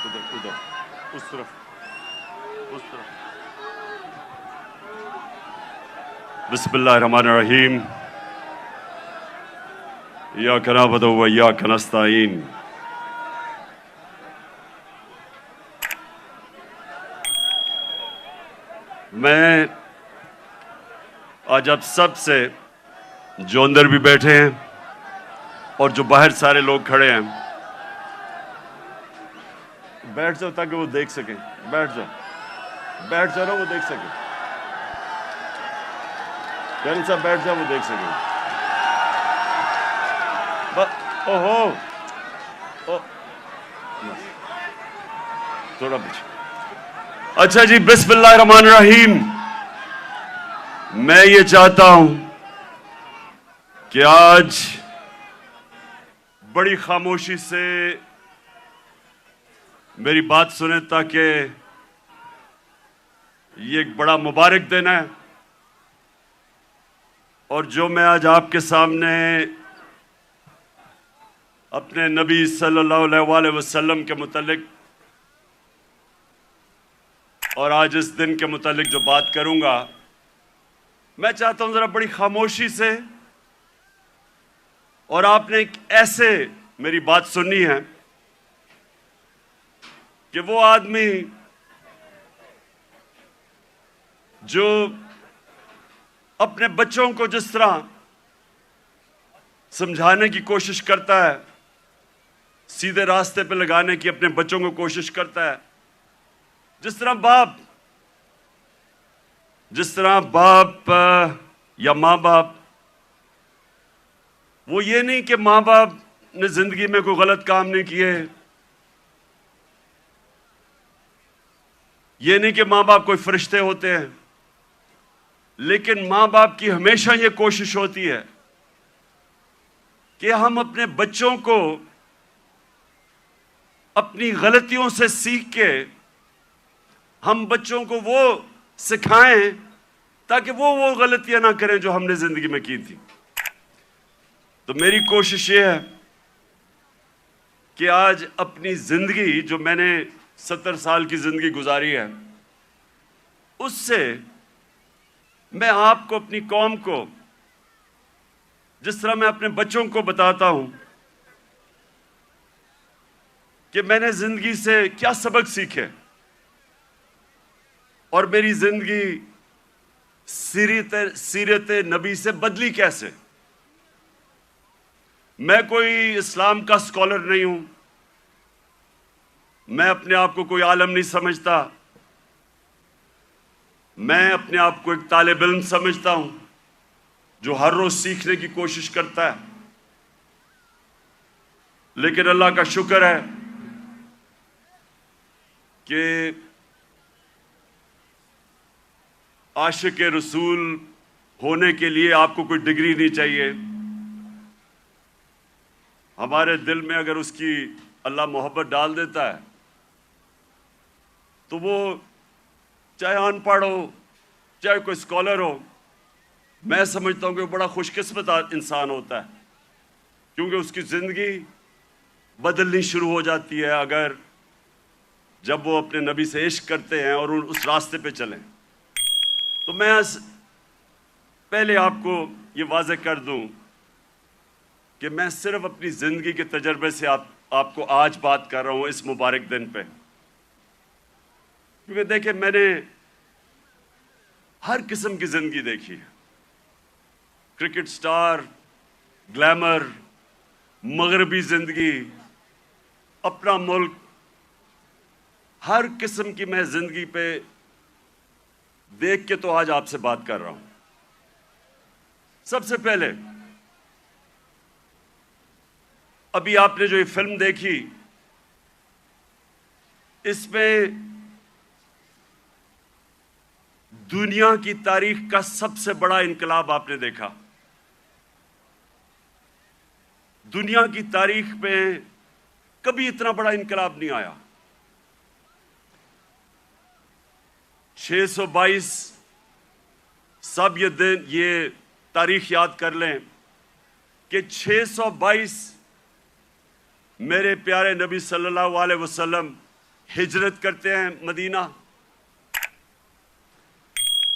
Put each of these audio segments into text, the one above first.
ادھر اس طرف بسم اللہ الرحمن الرحیم ایاک نعبد و ایاک نستعین میں آج آپ سب سے جو اندر بھی بیٹھے ہیں اور جو باہر سارے لوگ کھڑے ہیں بیٹھ جاؤ تاکہ وہ دیکھ سکیں. بیٹھ جاؤ نا وہ دیکھ سکیں. جن صاحب بیٹھ جاؤ وہ دیکھ سکیں. تھوڑا پیچھے. اچھا جی, بسم اللہ الرحمن الرحیم. میں یہ چاہتا ہوں کہ آج بڑی خاموشی سے میری بات سنیں تاکہ یہ ایک بڑا مبارک دن ہے, اور جو میں آج آپ کے سامنے اپنے نبی صلی اللہ علیہ وسلم کے متعلق اور آج اس دن کے متعلق جو بات کروں گا, میں چاہتا ہوں ذرا بڑی خاموشی سے, اور آپ نے ایک ایسے میری بات سننی ہے کہ وہ آدمی جو اپنے بچوں کو جس طرح سمجھانے کی کوشش کرتا ہے, سیدھے راستے پہ لگانے کی اپنے بچوں کو کوشش کرتا ہے, جس طرح باپ یا ماں باپ, وہ یہ نہیں کہ ماں باپ نے زندگی میں کوئی غلط کام نہیں کیے, یہ نہیں کہ ماں باپ کوئی فرشتے ہوتے ہیں, لیکن ماں باپ کی ہمیشہ یہ کوشش ہوتی ہے کہ ہم اپنے بچوں کو اپنی غلطیوں سے سیکھ کے ہم بچوں کو وہ سکھائیں تاکہ وہ غلطیاں نہ کریں جو ہم نے زندگی میں کی تھی. تو میری کوشش یہ ہے کہ آج اپنی زندگی, جو میں نے 70 سال کی زندگی گزاری ہے, اس سے میں آپ کو, اپنی قوم کو, جس طرح میں اپنے بچوں کو بتاتا ہوں کہ میں نے زندگی سے کیا سبق سیکھے اور میری زندگی سیرت نبی سے بدلی کیسے. میں کوئی اسلام کا اسکالر نہیں ہوں, میں اپنے آپ کو کوئی عالم نہیں سمجھتا, میں اپنے آپ کو ایک طالب علم سمجھتا ہوں جو ہر روز سیکھنے کی کوشش کرتا ہے. لیکن اللہ کا شکر ہے کہ عاشق رسول ہونے کے لیے آپ کو کوئی ڈگری نہیں چاہیے. ہمارے دل میں اگر اس کی اللہ محبت ڈال دیتا ہے تو وہ چاہے ان پڑھ ہو, چاہے کوئی اسکالر ہو, میں سمجھتا ہوں کہ وہ بڑا خوش قسمت انسان ہوتا ہے, کیونکہ اس کی زندگی بدلنی شروع ہو جاتی ہے اگر جب وہ اپنے نبی سے عشق کرتے ہیں اور اس راستے پہ چلیں. تو میں پہلے آپ کو یہ واضح کر دوں کہ میں صرف اپنی زندگی کے تجربے سے آپ کو آج بات کر رہا ہوں اس مبارک دن پہ, کیونکہ دیکھیں میں نے ہر قسم کی زندگی دیکھی ہے. کرکٹ سٹار, گلیمر, مغربی زندگی, اپنا ملک, ہر قسم کی میں زندگی پہ دیکھ کے تو آج آپ سے بات کر رہا ہوں. سب سے پہلے ابھی آپ نے جو یہ فلم دیکھی, اس میں دنیا کی تاریخ کا سب سے بڑا انقلاب آپ نے دیکھا. دنیا کی تاریخ میں کبھی اتنا بڑا انقلاب نہیں آیا. 622 سب یہ تاریخ یاد کر لیں کہ 622 میرے پیارے نبی صلی اللہ علیہ وسلم ہجرت کرتے ہیں مدینہ،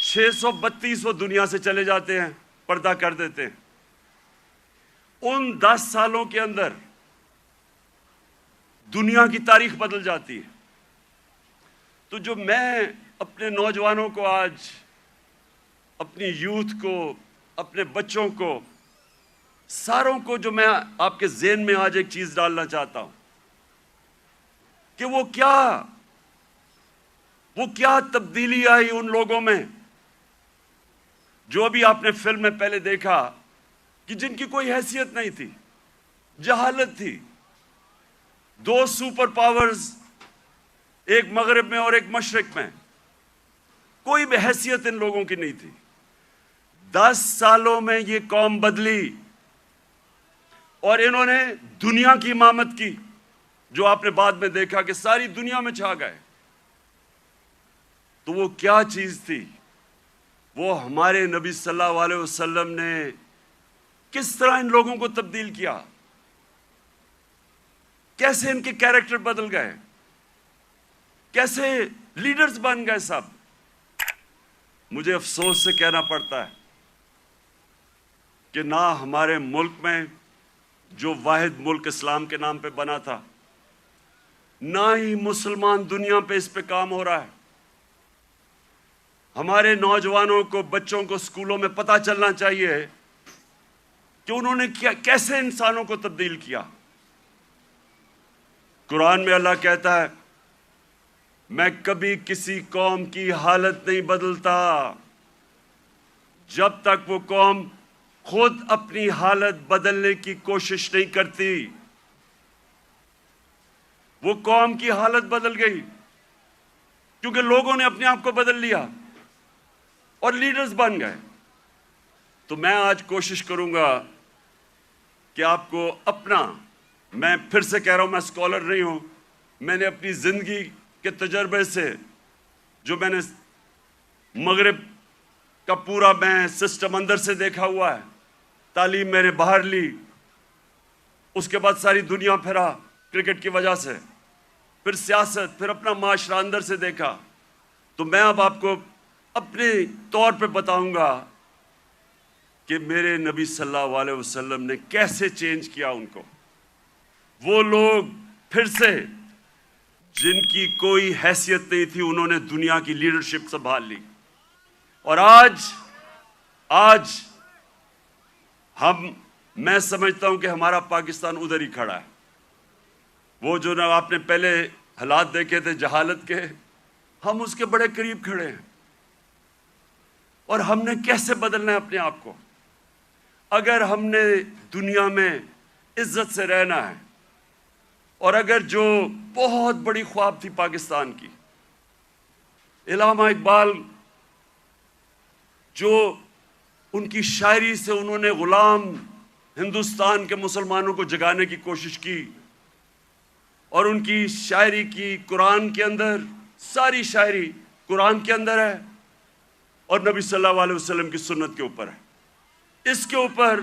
632 وہ دنیا سے چلے جاتے ہیں، پردہ کر دیتے ہیں۔ ان 10 سالوں کے اندر دنیا کی تاریخ بدل جاتی ہے۔ تو جو میں اپنے نوجوانوں کو آج، اپنی یوتھ کو، اپنے بچوں کو، ساروں کو جو میں آپ کے ذہن میں آج ایک چیز ڈالنا چاہتا ہوں کہ وہ کیا تبدیلی آئی ان لوگوں میں جو ابھی آپ نے فلم میں پہلے دیکھا کہ جن کی کوئی حیثیت نہیں تھی، جہالت تھی۔ 2 سپر پاورز، ایک مغرب میں اور ایک مشرق میں، کوئی بھی حیثیت ان لوگوں کی نہیں تھی۔ 10 سالوں میں یہ قوم بدلی اور انہوں نے دنیا کی امامت کی، جو آپ نے بعد میں دیکھا کہ ساری دنیا میں چھا گئے۔ تو وہ کیا چیز تھی؟ وہ ہمارے نبی صلی اللہ علیہ وسلم نے کس طرح ان لوگوں کو تبدیل کیا، کیسے ان کے کیریکٹر بدل گئے، کیسے لیڈرز بن گئے سب۔ مجھے افسوس سے کہنا پڑتا ہے کہ نہ ہمارے ملک میں، جو واحد ملک اسلام کے نام پہ بنا تھا، نہ ہی مسلمان دنیا پہ اس پہ کام ہو رہا ہے۔ ہمارے نوجوانوں کو، بچوں کو اسکولوں میں پتہ چلنا چاہیے کہ انہوں نے کیسے انسانوں کو تبدیل کیا۔ قرآن میں اللہ کہتا ہے، میں کبھی کسی قوم کی حالت نہیں بدلتا جب تک وہ قوم خود اپنی حالت بدلنے کی کوشش نہیں کرتی۔ وہ قوم کی حالت بدل گئی کیونکہ لوگوں نے اپنے آپ کو بدل لیا اور لیڈرز بن گئے۔ تو میں آج کوشش کروں گا کہ آپ کو میں پھر سے کہہ رہا ہوں، میں اسکالر نہیں ہوں، میں نے اپنی زندگی کے تجربے سے، جو میں نے مغرب کا پورا میں سسٹم اندر سے دیکھا ہوا ہے، تعلیم میں نے باہر لی، اس کے بعد ساری دنیا پھرا کرکٹ کی وجہ سے، پھر سیاست، پھر اپنا معاشرہ اندر سے دیکھا۔ تو میں اب آپ کو اپنے طور پہ بتاؤں گا کہ میرے نبی صلی اللہ علیہ وسلم نے کیسے چینج کیا ان کو۔ وہ لوگ پھر سے جن کی کوئی حیثیت نہیں تھی، انہوں نے دنیا کی لیڈرشپ سنبھال لی۔ اور آج میں سمجھتا ہوں کہ ہمارا پاکستان ادھر ہی کھڑا ہے۔ وہ جو نا آپ نے پہلے حالات دیکھے تھے جہالت کے، ہم اس کے بڑے قریب کھڑے ہیں۔ اور ہم نے کیسے بدلنا ہے اپنے آپ کو؟ اگر ہم نے دنیا میں عزت سے رہنا ہے، اور اگر جو بہت بڑی خواب تھی پاکستان کی، علامہ اقبال، جو ان کی شاعری سے انہوں نے غلام ہندوستان کے مسلمانوں کو جگانے کی کوشش کی، اور ان کی شاعری کی قرآن کے اندر، ساری شاعری قرآن کے اندر ہے اور نبی صلی اللہ علیہ وسلم کی سنت کے اوپر ہے۔ اس کے اوپر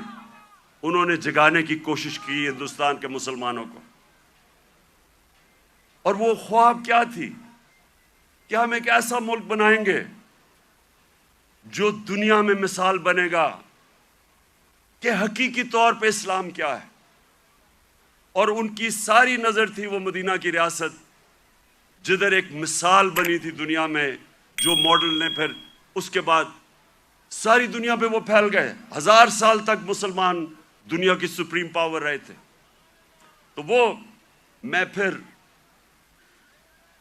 انہوں نے جگانے کی کوشش کی ہندوستان کے مسلمانوں کو۔ اور وہ خواب کیا تھی کہ ہم ایک ایسا ملک بنائیں گے جو دنیا میں مثال بنے گا کہ حقیقی طور پہ اسلام کیا ہے۔ اور ان کی ساری نظر تھی وہ مدینہ کی ریاست، جدھر ایک مثال بنی تھی دنیا میں، جو ماڈل نے پھر اس کے بعد ساری دنیا پہ وہ پھیل گئے۔ 1000 سال تک مسلمان دنیا کی سپریم پاور رہے تھے۔ تو وہ میں پھر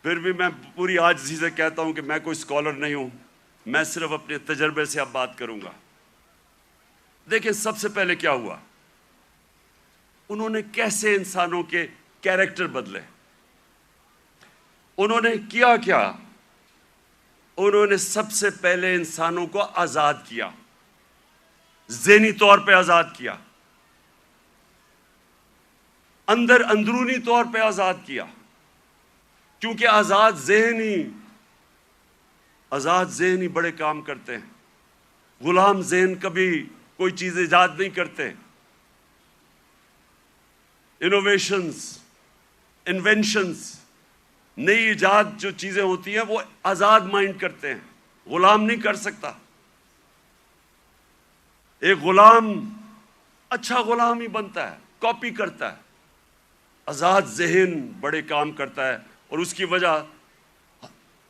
بھی میں پوری عاجزی سے کہتا ہوں کہ میں کوئی اسکالر نہیں ہوں، میں صرف اپنے تجربے سے اب بات کروں گا۔ دیکھیں سب سے پہلے کیا ہوا، انہوں نے کیسے انسانوں کے کیریکٹر بدلے۔ انہوں نے کیا انہوں نے سب سے پہلے انسانوں کو آزاد کیا، ذہنی طور پہ آزاد کیا، اندرونی طور پہ آزاد کیا، کیونکہ آزاد ذہنی بڑے کام کرتے ہیں۔ غلام ذہن کبھی کوئی چیز ایجاد نہیں کرتے۔ انوویشنز، انوینشنز نئی ایجاد جو چیزیں ہوتی ہیں وہ آزاد مائنڈ کرتے ہیں, غلام نہیں کر سکتا. ایک غلام اچھا غلام ہی بنتا ہے, کاپی کرتا ہے. آزاد ذہن بڑے کام کرتا ہے, اور اس کی وجہ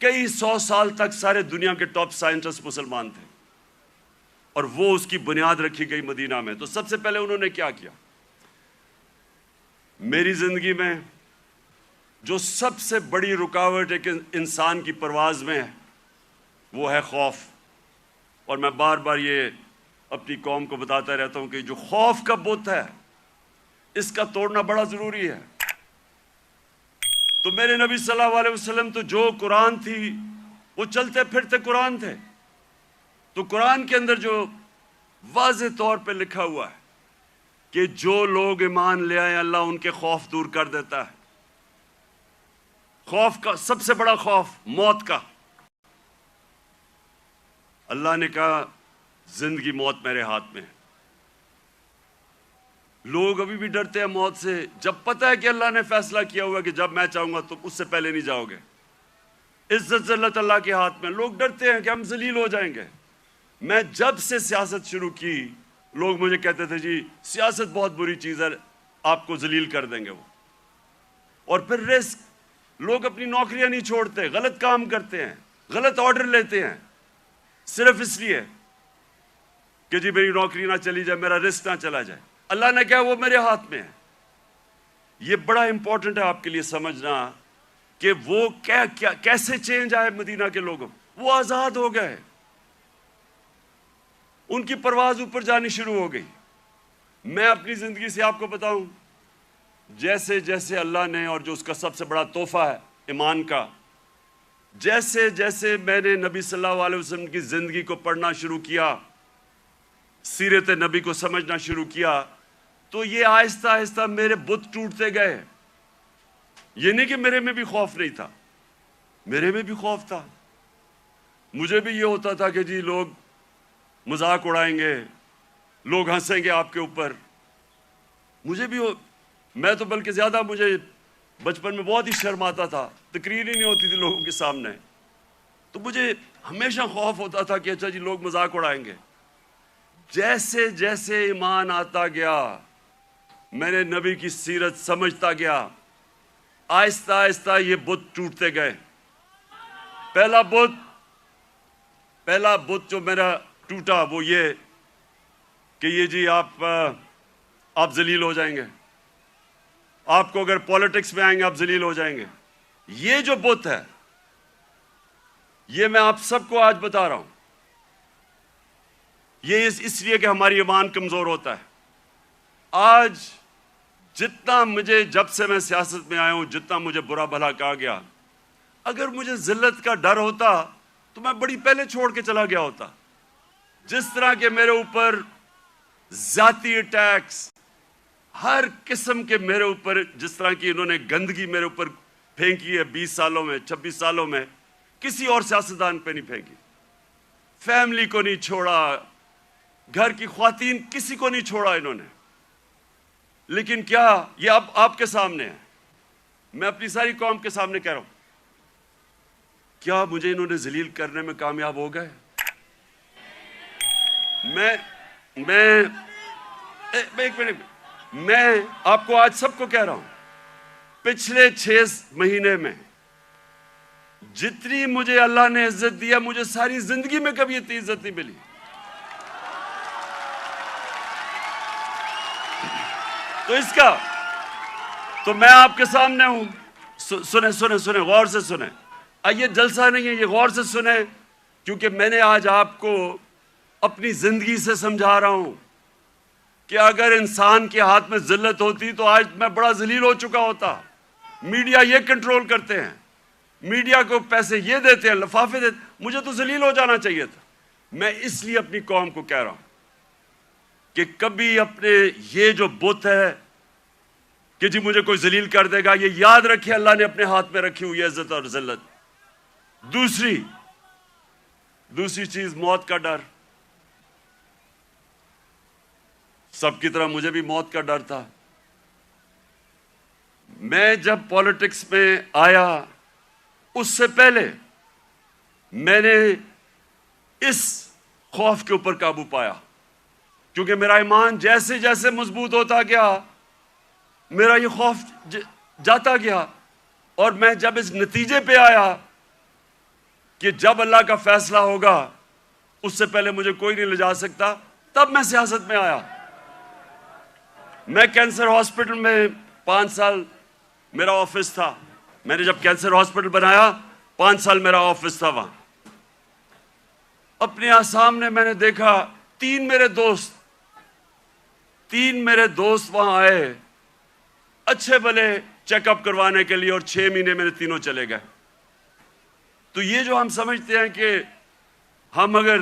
کئی 100 سال تک سارے دنیا کے ٹاپ سائنٹسٹ مسلمان تھے, اور وہ اس کی بنیاد رکھی گئی مدینہ میں. تو سب سے پہلے انہوں نے کیا کیا؟ میری زندگی میں جو سب سے بڑی رکاوٹ ایک انسان کی پرواز میں ہے وہ ہے خوف. اور میں بار بار یہ اپنی قوم کو بتاتا رہتا ہوں کہ جو خوف کا بت ہے اس کا توڑنا بڑا ضروری ہے. تو میرے نبی صلی اللہ علیہ وسلم تو جو قرآن تھی وہ چلتے پھرتے قرآن تھے. تو قرآن کے اندر جو واضح طور پہ لکھا ہوا ہے کہ جو لوگ ایمان لے آئے اللہ ان کے خوف دور کر دیتا ہے. خوف کا سب سے بڑا خوف موت کا. اللہ نے کہا زندگی موت میرے ہاتھ میں ہے. لوگ ابھی بھی ڈرتے ہیں موت سے, جب پتہ ہے کہ اللہ نے فیصلہ کیا ہوا کہ جب میں چاہوں گا تم اس سے پہلے نہیں جاؤ گے. عزت ذلت اللہ کے ہاتھ میں. لوگ ڈرتے ہیں کہ ہم ذلیل ہو جائیں گے. میں جب سے سیاست شروع کی لوگ مجھے کہتے تھے جی سیاست بہت بری چیز ہے, آپ کو ذلیل کر دیں گے وہ. اور پھر رسک, لوگ اپنی نوکریاں نہیں چھوڑتے, غلط کام کرتے ہیں, غلط آرڈر لیتے ہیں صرف اس لیے کہ جی میری نوکری نہ چلی جائے, میرا رسک نہ چلا جائے. اللہ نے کہا وہ میرے ہاتھ میں ہے. یہ بڑا امپورٹنٹ ہے آپ کے لیے سمجھنا کہ وہ کیسے چینج آئے مدینہ کے لوگوں. وہ آزاد ہو گئے, ان کی پرواز اوپر جانی شروع ہو گئی. میں اپنی زندگی سے آپ کو بتاؤں, جیسے جیسے اللہ نے, اور جو اس کا سب سے بڑا تحفہ ہے ایمان کا, جیسے جیسے میں نے نبی صلی اللہ علیہ وسلم کی زندگی کو پڑھنا شروع کیا, سیرت نبی کو سمجھنا شروع کیا, تو یہ آہستہ آہستہ میرے بت ٹوٹتے گئے. یہ نہیں کہ میرے میں بھی خوف نہیں تھا, میرے میں بھی خوف تھا. مجھے بھی یہ ہوتا تھا کہ جی لوگ مذاق اڑائیں گے, لوگ ہنسیں گے آپ کے اوپر. مجھے بھی میں تو بلکہ زیادہ, مجھے بچپن میں بہت ہی شرم آتا تھا, تقریر ہی نہیں ہوتی تھی لوگوں کے سامنے. تو مجھے ہمیشہ خوف ہوتا تھا کہ اچھا جی لوگ مذاق اڑائیں گے. جیسے جیسے ایمان آتا گیا, میں نے نبی کی سیرت سمجھتا گیا, آہستہ آہستہ یہ بت ٹوٹتے گئے. پہلا بت جو میرا ٹوٹا وہ یہ کہ یہ جی آپ ذلیل ہو جائیں گے, آپ کو اگر پالیٹکس میں آئیں گے آپ ذلیل ہو جائیں گے. یہ جو بت ہے یہ میں آپ سب کو آج بتا رہا ہوں, یہ اس لیے کہ ہماری ایمان کمزور ہوتا ہے. آج جتنا مجھے, جب سے میں سیاست میں آیا ہوں, جتنا مجھے برا بھلا کہا گیا, اگر مجھے ذلت کا ڈر ہوتا تو میں بڑی پہلے چھوڑ کے چلا گیا ہوتا. جس طرح کے میرے اوپر ذاتی اٹیکس, ہر قسم کے میرے اوپر, جس طرح کی انہوں نے گندگی میرے اوپر پھینکی ہے 20 سالوں میں 26 سالوں میں, کسی اور سیاستدان پہ نہیں پھینکی. فیملی کو نہیں چھوڑا, گھر کی خواتین کسی کو نہیں چھوڑا انہوں نے. لیکن کیا یہ اب آپ کے سامنے ہے, میں اپنی ساری قوم کے سامنے کہہ رہا ہوں, کیا مجھے انہوں نے ذلیل کرنے میں کامیاب ہو گئے؟ میں آپ کو آج سب کو کہہ رہا ہوں, پچھلے 6 مہینے میں جتنی مجھے اللہ نے عزت دیا, مجھے ساری زندگی میں کبھی اتنی عزت نہیں ملی. تو اس کا تو میں آپ کے سامنے ہوں. سنیں غور سے سنیں. یہ جلسہ نہیں ہے, یہ غور سے سنیں, کیونکہ میں نے آج آپ کو اپنی زندگی سے سمجھا رہا ہوں کہ اگر انسان کے ہاتھ میں ذلت ہوتی تو آج میں بڑا ذلیل ہو چکا ہوتا. میڈیا یہ کنٹرول کرتے ہیں, میڈیا کو پیسے یہ دیتے ہیں, لفافے دیتے, مجھے تو ذلیل ہو جانا چاہیے تھا. میں اس لیے اپنی قوم کو کہہ رہا ہوں کہ کبھی اپنے یہ جو بت ہے کہ جی مجھے کوئی ذلیل کر دے گا, یہ یاد رکھے اللہ نے اپنے ہاتھ میں رکھی ہوئی عزت اور ذلت. دوسری چیز موت کا ڈر. سب کی طرح مجھے بھی موت کا ڈر تھا. میں جب پالیٹکس میں آیا اس سے پہلے میں نے اس خوف کے اوپر قابو پایا، کیونکہ میرا ایمان جیسے جیسے مضبوط ہوتا گیا میرا یہ خوف جاتا گیا، اور میں جب اس نتیجے پہ آیا کہ جب اللہ کا فیصلہ ہوگا اس سے پہلے مجھے کوئی نہیں لے جا سکتا، تب میں سیاست میں آیا۔ میں کینسر ہاسپٹل میں 5 سال میرا آفس تھا، میں نے جب کینسر ہاسپٹل بنایا 5 سال میرا آفس تھا وہاں۔ اپنے سامنے میں نے دیکھا 3 میرے دوست وہاں آئے اچھے بھلے چیک اپ کروانے کے لیے، اور 6 مہینے میں تینوں چلے گئے۔ تو یہ جو ہم سمجھتے ہیں کہ ہم اگر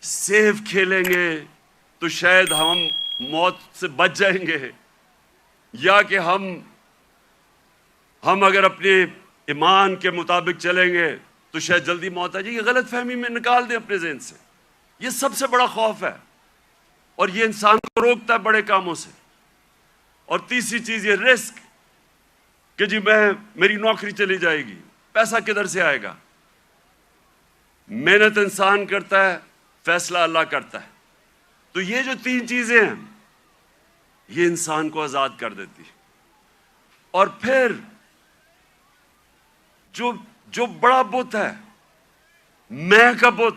سیف کھیلیں گے تو شاید ہم موت سے بچ جائیں گے، یا کہ ہم اگر اپنے ایمان کے مطابق چلیں گے تو شاید جلدی موت آ جائے، یہ غلط فہمی میں نکال دیں اپنے ذہن سے۔ یہ سب سے بڑا خوف ہے، اور یہ انسان کو روکتا ہے بڑے کاموں سے۔ اور تیسری چیز یہ رسک، کہ جی میری نوکری چلی جائے گی، پیسہ کدھر سے آئے گا؟ محنت انسان کرتا ہے، فیصلہ اللہ کرتا ہے۔ تو یہ جو 3 چیزیں ہیں یہ انسان کو آزاد کر دیتی۔ اور پھر جو بڑا بت ہے، میں کا بت،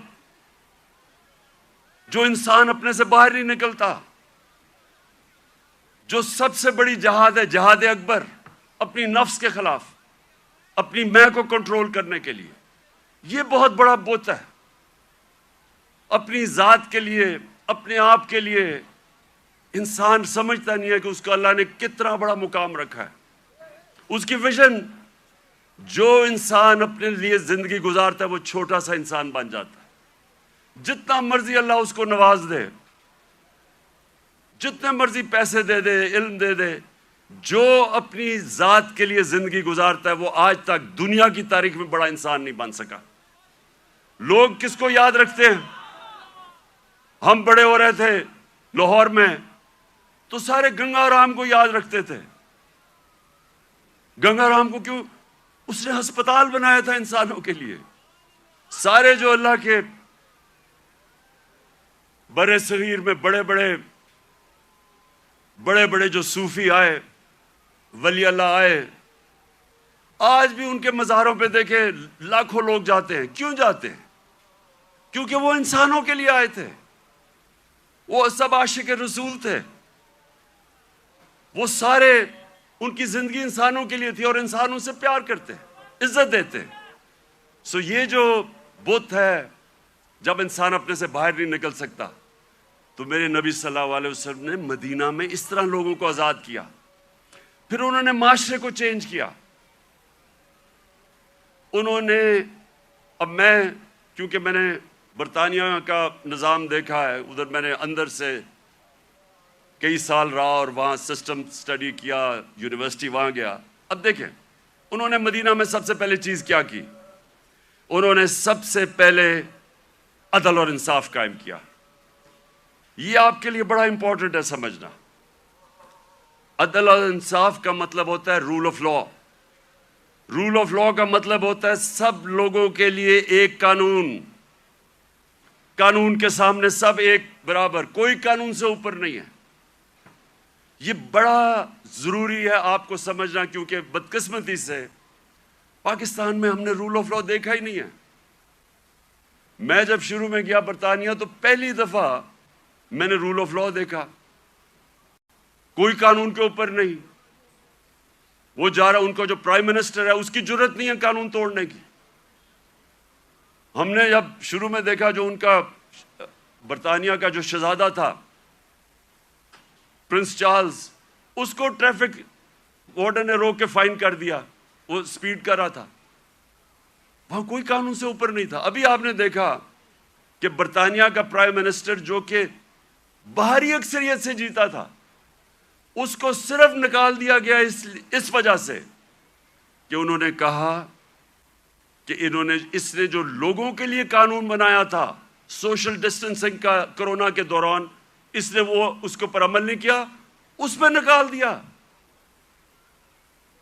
جو انسان اپنے سے باہر نہیں نکلتا، جو سب سے بڑی جہاد ہے، جہاد اکبر، اپنی نفس کے خلاف، اپنی میں کو کنٹرول کرنے کے لیے، یہ بہت بڑا بت ہے۔ اپنی ذات کے لیے، اپنے آپ کے لیے انسان سمجھتا نہیں ہے کہ اس کو اللہ نے کتنا بڑا مقام رکھا ہے۔ اس کی ویژن، جو انسان اپنے لیے زندگی گزارتا ہے وہ چھوٹا سا انسان بن جاتا ہے۔ جتنا مرضی اللہ اس کو نواز دے، جتنے مرضی پیسے دے دے، علم دے دے، جو اپنی ذات کے لیے زندگی گزارتا ہے وہ آج تک دنیا کی تاریخ میں بڑا انسان نہیں بن سکا۔ لوگ کس کو یاد رکھتے ہیں؟ ہم بڑے ہو رہے تھے لاہور میں تو سارے گنگا رام کو یاد رکھتے تھے۔ گنگا رام کو کیوں؟ اس نے ہسپتال بنایا تھا انسانوں کے لیے۔ سارے جو اللہ کے برے صغیر میں بڑے بڑے جو صوفی آئے، ولی اللہ آئے، آج بھی ان کے مزاروں پہ دیکھیں لاکھوں لوگ جاتے ہیں۔ کیوں جاتے ہیں؟ کیونکہ وہ انسانوں کے لیے آئے تھے، وہ سب عاشق رسول تھے، وہ سارے ان کی زندگی انسانوں کے لیے تھی، اور انسان ان سے پیار کرتے، عزت دیتے۔ سو یہ جو بت ہے، جب انسان اپنے سے باہر نہیں نکل سکتا، تو میرے نبی صلی اللہ علیہ وسلم نے مدینہ میں اس طرح لوگوں کو آزاد کیا۔ پھر انہوں نے معاشرے کو چینج کیا۔ انہوں نے، اب کیونکہ میں نے برطانیہ کا نظام دیکھا ہے، ادھر میں نے اندر سے کئی سال رہا اور وہاں سسٹم سٹڈی کیا، یونیورسٹی وہاں گیا۔ اب دیکھیں انہوں نے مدینہ میں سب سے پہلے چیز کیا کی؟ انہوں نے سب سے پہلے عدل اور انصاف قائم کیا۔ یہ آپ کے لیے بڑا امپورٹنٹ ہے سمجھنا۔ عدل اور انصاف کا مطلب ہوتا ہے rule of law. Rule of law کا مطلب ہوتا ہے سب لوگوں کے لیے ایک قانون، قانون کے سامنے سب ایک برابر، کوئی قانون سے اوپر نہیں ہے۔ یہ بڑا ضروری ہے آپ کو سمجھنا، کیونکہ بدقسمتی سے پاکستان میں ہم نے رول آف لا دیکھا ہی نہیں ہے۔ میں جب شروع میں گیا برطانیہ تو پہلی دفعہ میں نے رول آف لا دیکھا، کوئی قانون کے اوپر نہیں۔ وہ جا رہا، ان کا جو پرائم منسٹر ہے اس کی جرت نہیں ہے قانون توڑنے کی۔ ہم نے جب شروع میں دیکھا، جو ان کا برطانیہ کا جو شہزادہ تھا پرنس چارلز، اس کو ٹریفک وارڈن نے روک کے فائن کر دیا، وہ سپیڈ کر رہا تھا۔ وہاں کوئی قانون سے اوپر نہیں تھا۔ ابھی آپ نے دیکھا کہ برطانیہ کا پرائم منسٹر، جو کہ باہری اکثریت سے جیتا تھا، اس کو صرف نکال دیا گیا اس وجہ سے کہ انہوں نے کہا کہ اس نے جو لوگوں کے لیے قانون بنایا تھا سوشل ڈسٹنسنگ کا کرونا کے دوران، اس نے اس کے پر عمل نہیں کیا، اس پہ نکال دیا۔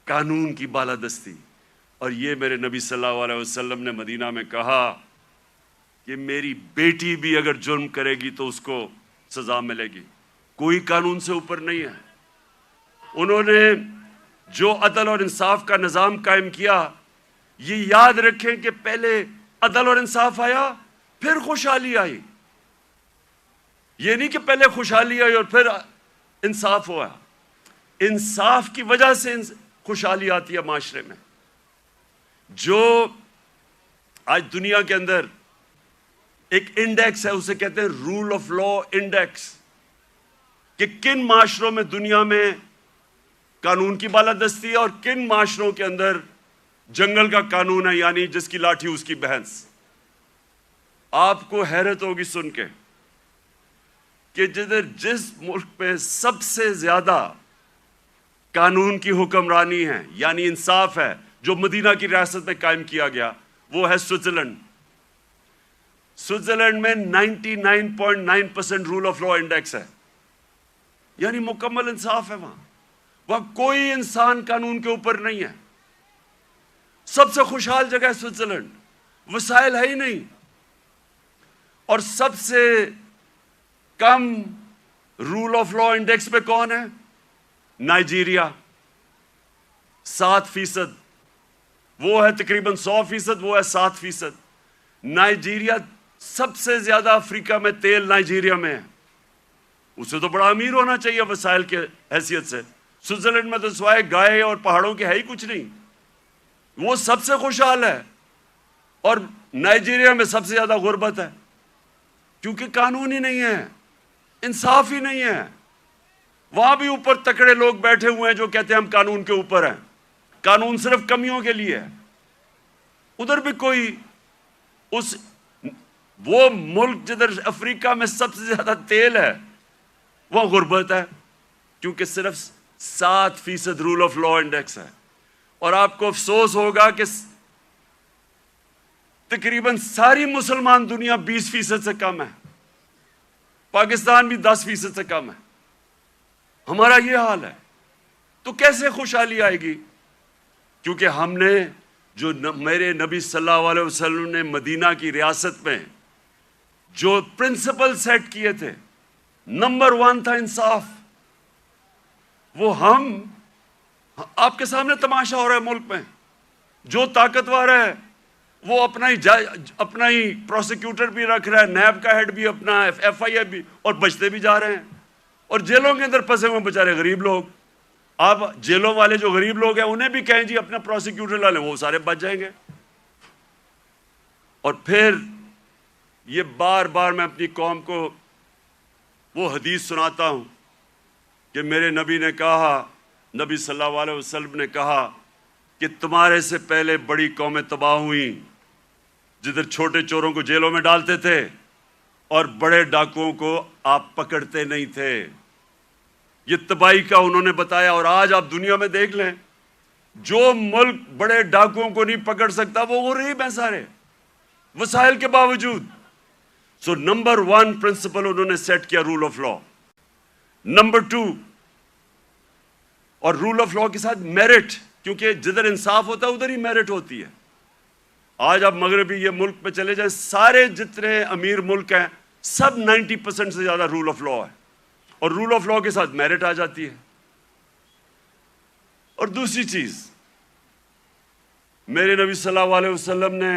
قانون کی بالادستی، اور یہ میرے نبی صلی اللہ علیہ وسلم نے مدینہ میں کہا کہ میری بیٹی بھی اگر جرم کرے گی تو اس کو سزا ملے گی، کوئی قانون سے اوپر نہیں ہے۔ انہوں نے جو عدل اور انصاف کا نظام قائم کیا، یہ یاد رکھیں کہ پہلے عدل اور انصاف آیا پھر خوشحالی آئی، یہ نہیں کہ پہلے خوشحالی آئی اور پھر انصاف ہوا۔ انصاف کی وجہ سے خوشحالی آتی ہے معاشرے میں۔ جو آج دنیا کے اندر ایک انڈیکس ہے، اسے کہتے ہیں رول آف لا انڈیکس، کہ کن معاشروں میں دنیا میں قانون کی بالادستی ہے اور کن معاشروں کے اندر جنگل کا قانون ہے، یعنی جس کی لاٹھی اس کی بھینس۔ آپ کو حیرت ہوگی سن کے کہ جس ملک پہ سب سے زیادہ قانون کی حکمرانی ہے، یعنی انصاف ہے، جو مدینہ کی ریاست میں قائم کیا گیا، وہ ہے سوئٹزرلینڈ۔ سوئٹزرلینڈ میں 99.9% رول آف لا انڈیکس ہے، یعنی مکمل انصاف ہے وہاں کوئی انسان قانون کے اوپر نہیں ہے۔ سب سے خوشحال جگہ ہے سوئٹزرلینڈ، وسائل ہے ہی نہیں۔ اور سب سے کم رول آف لا انڈیکس پہ کون ہے؟ نائجیریا، 7%، وہ ہے تقریباً 100%، وہ ہے 7%۔ نائجیریا سب سے زیادہ افریقہ میں تیل نائجیریا میں ہے، اسے تو بڑا امیر ہونا چاہیے وسائل کے حیثیت سے۔ سوئٹزرلینڈ میں تو سوائے گائے اور پہاڑوں کے ہے ہی کچھ نہیں، وہ سب سے خوشحال ہے۔ اور نائجیریا میں سب سے زیادہ غربت ہے، کیونکہ قانون ہی نہیں ہے، انصاف ہی نہیں ہے۔ وہاں بھی اوپر تکڑے لوگ بیٹھے ہوئے ہیں جو کہتے ہیں ہم قانون کے اوپر ہیں، قانون صرف کمیوں کے لیے ہے۔ ادھر بھی کوئی وہ ملک جدھر افریقہ میں سب سے زیادہ تیل ہے، وہاں غربت ہے، کیونکہ صرف 7% رول آف لا انڈیکس ہے۔ اور آپ کو افسوس ہوگا کہ تقریباً ساری مسلمان دنیا 20% سے کم ہے، پاکستان بھی 10% سے کم ہے۔ ہمارا یہ حال ہے، تو کیسے خوشحالی آئے گی؟ کیونکہ ہم نے جو میرے نبی صلی اللہ علیہ وسلم نے مدینہ کی ریاست میں جو پرنسپل سیٹ کیے تھے، نمبر 1 تھا انصاف۔ وہ آپ کے سامنے تماشا ہو رہا ہے ملک میں، جو طاقتور ہے وہ اپنا ہی پروسیکیوٹر بھی رکھ رہا ہے، نیب کا ہیڈ بھی اپنا، FIA بھی، اور بچتے بھی جا رہے ہیں۔ اور جیلوں کے اندر پھنسے ہوئے بیچارے غریب لوگ، آپ جیلوں والے جو غریب لوگ ہیں انہیں بھی کہیں جی اپنا پروسیکیوٹر لا لیں، وہ سارے بچ جائیں گے۔ اور پھر یہ بار بار میں اپنی قوم کو وہ حدیث سناتا ہوں کہ میرے نبی نے کہا، نبی صلی اللہ علیہ وسلم نے کہا کہ تمہارے سے پہلے بڑی قومیں تباہ ہوئیں جدھر چھوٹے چوروں کو جیلوں میں ڈالتے تھے اور بڑے ڈاکوؤں کو آپ پکڑتے نہیں تھے۔ یہ تباہی کا انہوں نے بتایا۔ اور آج آپ دنیا میں دیکھ لیں، جو ملک بڑے ڈاکوؤں کو نہیں پکڑ سکتا وہ غریب ہیں سارے، وسائل کے باوجود۔ سو نمبر 1 پرنسپل انہوں نے سیٹ کیا رول آف لا۔ نمبر 2، اور رول آف لا کے ساتھ میرٹ، کیونکہ جدھر انصاف ہوتا ہے ادھر ہی میرٹ ہوتی ہے۔ آج آپ مغربی یہ ملک پہ چلے جائیں، سارے جتنے امیر ملک ہیں سب 90% سے زیادہ رول آف لا ہے، اور رول آف لا کے ساتھ میرٹ آ جاتی ہے۔ اور دوسری چیز، میرے نبی صلی اللہ علیہ وسلم نے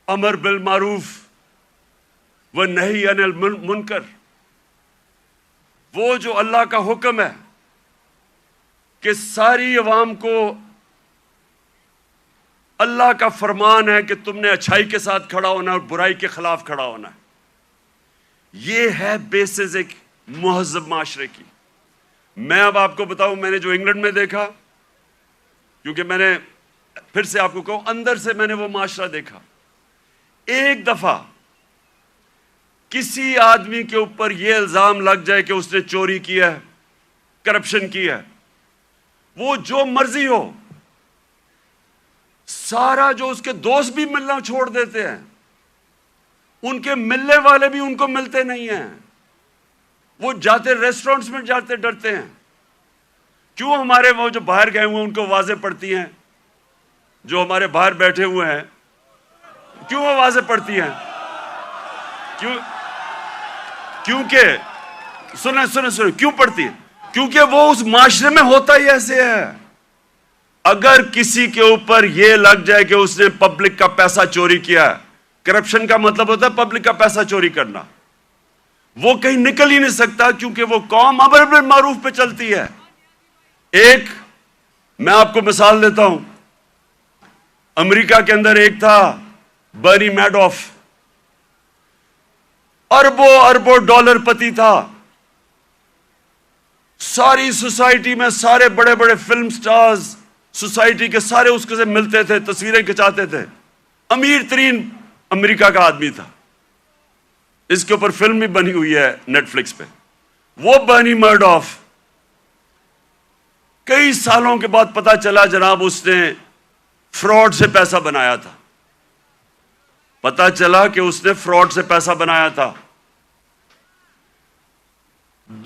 امر بالمعروف و نہی عن المنکر، وہ جو اللہ کا حکم ہے کہ ساری عوام کو اللہ کا فرمان ہے کہ تم نے اچھائی کے ساتھ کھڑا ہونا ہے اور برائی کے خلاف کھڑا ہونا ہے، یہ ہے بیسز ایک مہذب معاشرے کی۔ میں اب آپ کو بتاؤں، میں نے جو انگلینڈ میں دیکھا، کیونکہ میں نے پھر سے آپ کو کہوں اندر سے میں نے وہ معاشرہ دیکھا، ایک دفعہ کسی آدمی کے اوپر یہ الزام لگ جائے کہ اس نے چوری کی ہے، کرپشن کی ہے، وہ جو مرضی ہو، سارا جو اس کے دوست بھی ملنا چھوڑ دیتے ہیں، ان کے ملنے والے بھی ان کو ملتے نہیں ہیں، وہ جاتے ریسٹورنٹس میں جاتے ڈرتے ہیں۔ کیوں؟ ہمارے وہ جو باہر گئے ہوئے ان کو واضح پڑتی ہیں جو ہمارے باہر بیٹھے ہوئے ہیں کیوں آوازیں پڑتی ہیں؟ کیونکہ سنیں کیوں پڑتی ہے؟ کیونکہ وہ اس معاشرے میں ہوتا ہی ایسے ہے. اگر کسی کے اوپر یہ لگ جائے کہ اس نے پبلک کا پیسہ چوری کیا ہے، کرپشن کا مطلب ہوتا ہے پبلک کا پیسہ چوری کرنا، وہ کہیں نکل ہی نہیں سکتا، کیونکہ وہ قوم امر بالمعروف پہ چلتی ہے. ایک میں آپ کو مثال دیتا ہوں، امریکہ کے اندر ایک تھا برنی میڈوف، اربوں اربوں ڈالر پتی تھا. ساری سوسائٹی میں سارے بڑے بڑے فلم سٹارز سوسائٹی کے سارے اس کے سے ملتے تھے، تصویریں کھچاتے تھے. امیر ترین امریکہ کا آدمی تھا. اس کے اوپر فلم بھی بنی ہوئی ہے نیٹ فلکس پہ. وہ برنی میڈوف کئی سالوں کے بعد پتا چلا جناب اس نے فراڈ سے پیسہ بنایا تھا. پتا چلا کہ اس نے فراڈ سے پیسہ بنایا تھا.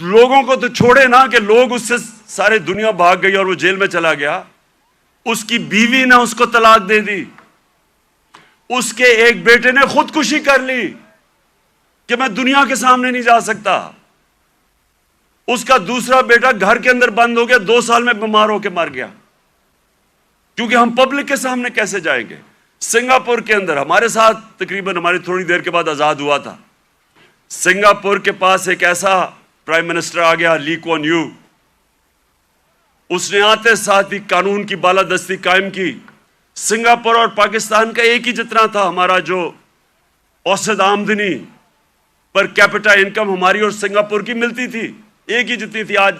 لوگوں کو تو چھوڑے نا کہ لوگ اس سے سارے دنیا بھاگ گئی اور وہ جیل میں چلا گیا. اس کی بیوی نے اس کو طلاق دے دی. اس کے ایک بیٹے نے خودکشی کر لی کہ میں دنیا کے سامنے نہیں جا سکتا. اس کا دوسرا بیٹا گھر کے اندر بند ہو گیا، 2 سال میں بیمار ہو کے مر گیا. کیونکہ ہم پبلک کے سامنے کیسے جائیں گے؟ سنگاپور کے اندر ہمارے ساتھ تقریباً ہماری تھوڑی دیر کے بعد آزاد ہوا تھا. سنگاپور کے پاس ایک ایسا پرائم منسٹر آ گیا، لی کوان یو. اس نے آتے ساتھ ہی قانون کی بالادستی قائم کی. سنگاپور اور پاکستان کا ایک ہی جتنا تھا. ہمارا جو اوسط آمدنی پر کیپٹا انکم ہماری اور سنگاپور کی ملتی تھی، ایک ہی جتنی تھی. آج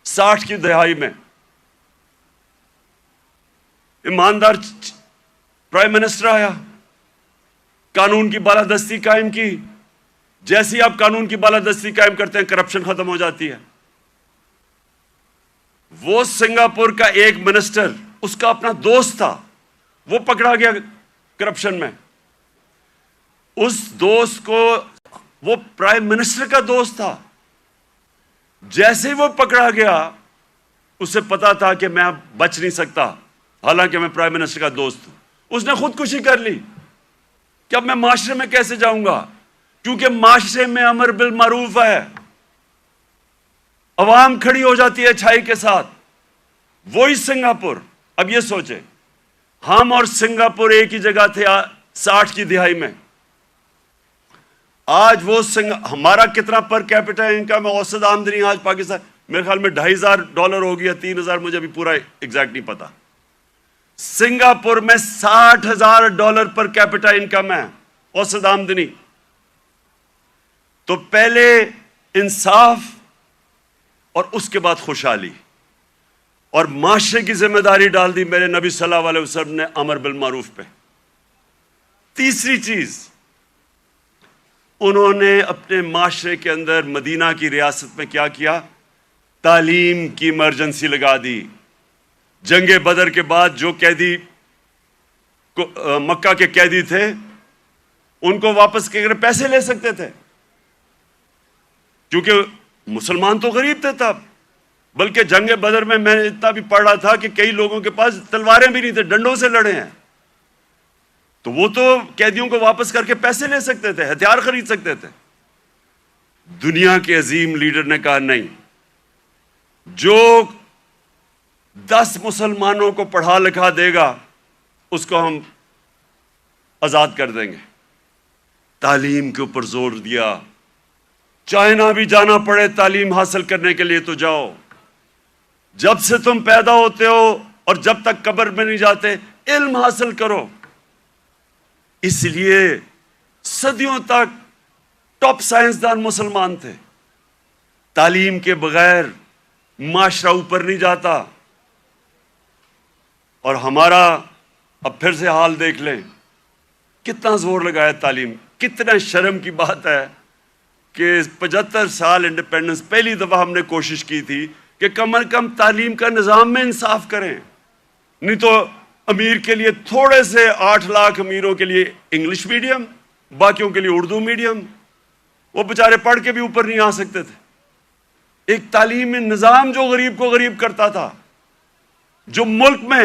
60 کی دہائی میں ایماندار پرائم منسٹر آیا، قانون کی بالادستی قائم کی. جیسے ہی آپ قانون کی بالادستی قائم کرتے ہیں کرپشن ختم ہو جاتی ہے. وہ سنگاپور کا ایک منسٹر، اس کا اپنا دوست تھا، وہ پکڑا گیا کرپشن میں. اس دوست کو، وہ پرائم منسٹر کا دوست تھا، جیسے ہی وہ پکڑا گیا اسے پتا تھا کہ میں اب بچ نہیں سکتا، حالانکہ میں پرائم منسٹر کا دوست ہوں. اس نے خودکشی کر لی کہ اب میں معاشرے میں کیسے جاؤں گا، کیونکہ معاشرے میں امر بالمعروف ہے. عوام کھڑی ہو جاتی ہے اچھائی کے ساتھ. وہی سنگاپور. اب یہ سوچیں، ہم اور سنگاپور ایک ہی جگہ تھے 60 کی دہائی میں. آج وہ ہمارا کتنا پر کیپٹا انکم ہے، اوسط آمدنی آج پاکستان میرے خیال میں $2,500 ہو گیا، 3,000 مجھے ابھی پورا ایگزیکٹ نہیں پتا. سنگاپور میں $60,000 پر کیپٹا انکم ہے، اوسط آمدنی. تو پہلے انصاف اور اس کے بعد خوشحالی اور معاشرے کی ذمہ داری ڈال دی میرے نبی صلی اللہ علیہ وسلم نے امر بالمعروف پہ. تیسری چیز، انہوں نے اپنے معاشرے کے اندر مدینہ کی ریاست میں کیا کیا؟ تعلیم کی ایمرجنسی لگا دی. جنگ بدر کے بعد جو قیدی مکہ کے قیدی تھے ان کو واپس کے پیسے لے سکتے تھے، کیونکہ مسلمان تو غریب تھے تب. بلکہ جنگ بدر میں میں اتنا بھی پڑھ رہا تھا کہ کئی لوگوں کے پاس تلواریں بھی نہیں تھے، ڈنڈوں سے لڑے ہیں. تو وہ تو قیدیوں کو واپس کر کے پیسے لے سکتے تھے، ہتھیار خرید سکتے تھے. دنیا کے عظیم لیڈر نے کہا نہیں، جو 10 مسلمانوں کو پڑھا لکھا دے گا اس کو ہم آزاد کر دیں گے. تعلیم کے اوپر زور دیا. چائنا بھی جانا پڑے تعلیم حاصل کرنے کے لیے تو جاؤ. جب سے تم پیدا ہوتے ہو اور جب تک قبر میں نہیں جاتے علم حاصل کرو. اس لیے صدیوں تک ٹاپ سائنسدان مسلمان تھے. تعلیم کے بغیر معاشرہ اوپر نہیں جاتا. اور ہمارا اب پھر سے حال دیکھ لیں، کتنا زور لگایا تعلیم. کتنا شرم کی بات ہے کہ 75 سال انڈیپینڈنس پہلی دفعہ ہم نے کوشش کی تھی کہ کم از کم تعلیم کا نظام میں انصاف کریں. نہیں تو امیر کے لیے تھوڑے سے 8 لاکھ امیروں کے لیے انگلش میڈیم، باقیوں کے لیے اردو میڈیم. وہ بیچارے پڑھ کے بھی اوپر نہیں آ سکتے تھے. ایک تعلیمی نظام جو غریب کو غریب کرتا تھا، جو ملک میں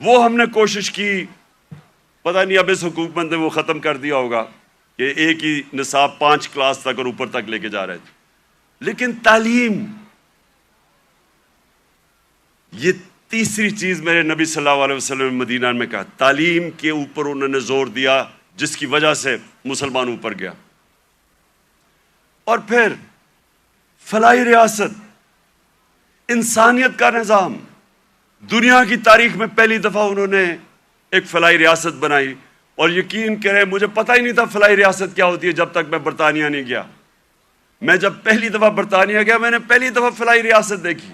وہ ہم نے کوشش کی، پتہ نہیں اب اس حکومت نے وہ ختم کر دیا ہوگا کہ ایک ہی نصاب 5 کلاس تک اور اوپر تک لے کے جا رہے تھے، لیکن تعلیم، یہ تیسری چیز میرے نبی صلی اللہ علیہ وسلم نے مدینہ میں کہا، تعلیم کے اوپر انہوں نے زور دیا، جس کی وجہ سے مسلمان اوپر گیا۔ اور پھر فلاحی ریاست، انسانیت کا نظام، دنیا کی تاریخ میں پہلی دفعہ انہوں نے ایک فلاحی ریاست بنائی، اور یقین کریں مجھے پتہ ہی نہیں تھا فلاحی ریاست کیا ہوتی ہے جب تک میں برطانیہ نہیں گیا۔ میں جب پہلی دفعہ برطانیہ گیا، میں نے پہلی دفعہ فلاحی ریاست دیکھی،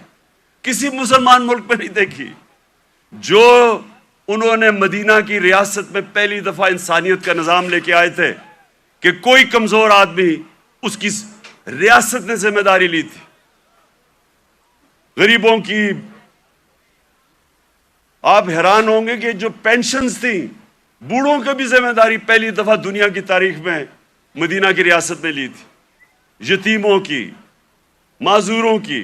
کسی مسلمان ملک میں نہیں دیکھی۔ جو انہوں نے مدینہ کی ریاست میں پہلی دفعہ انسانیت کا نظام لے کے آئے تھے کہ کوئی کمزور آدمی، اس کی ریاست نے ذمہ داری لی تھی، غریبوں کی۔ آپ حیران ہوں گے کہ جو پینشنز تھیں، بوڑھوں کی بھی ذمہ داری پہلی دفعہ دنیا کی تاریخ میں مدینہ کی ریاست نے لی تھی، یتیموں کی، معذوروں کی،